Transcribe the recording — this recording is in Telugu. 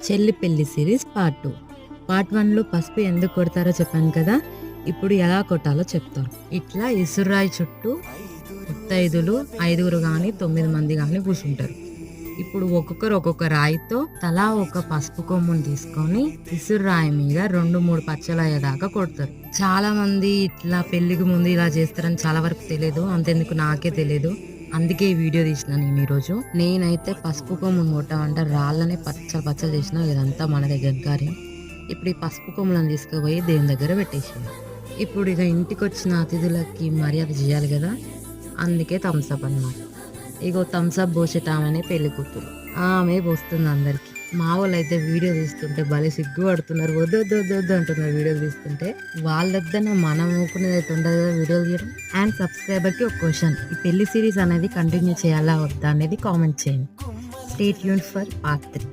చెల్లి పెళ్లి సిరీస్ పార్ట్ 2. పార్ట్ 1లో పసుపు ఎందుకు కొడతారో చెప్పాను కదా, ఇప్పుడు ఎలా కొట్టాలో చెప్తాను. ఇట్లా ఇసురాయి చుట్టూ ముత్తైదులు 5 కానీ 9 మంది కానీ కూర్చుంటారు. ఇప్పుడు ఒక్కొక్కరు ఒక్కొక్క రాయితో తలా ఒక పసుపు కొమ్ముని తీసుకొని ఇసురాయి మీద 2-3 పచ్చలు అయ్యేదాకా కొడతారు. చాలా మంది ఇట్లా పెళ్లికి ముందు ఇలా చేస్తారని చాలా వరకు తెలియదు, అంతెందుకు నాకే తెలియదు. అందుకే ఈ వీడియో తీసిన నేను ఈరోజు. నేనైతే పసుపు కొమ్మును కొట్టామంటే రాళ్ళనే పచ్చలు చేసిన, ఇదంతా మన దగ్గర కార్యం. ఇప్పుడు ఈ పసుపు కొమ్ములను తీసుకుపోయి దేవుని దగ్గర పెట్టేసాను. ఇప్పుడు ఇక ఇంటికి వచ్చిన అతిథులకి మర్యాద చేయాలి కదా, అందుకే థమ్స్అప్ అన్నమాట. ఇగో థమ్స్అప్ పోసేటామనే పెళ్లి కూతురు, ఆమె పోస్తుంది అందరికి. మా వాళ్ళు అయితే వీడియో తీస్తుంటే భలే సిగ్గుపడుతున్నారు, వద్దు అంటున్నారు. వీడియోలు తీస్తుంటే వాళ్ళొద్దనే మనం ఊకునేది అయితే ఉండదు కదా వీడియోలు తీయడం. అండ్ సబ్స్క్రైబర్కి ఒక క్వశ్చన్, ఈ పెళ్లి సిరీస్ అనేది కంటిన్యూ చేయాలా వద్దా అనేది కామెంట్ చేయండి. Stay tuned for part 3.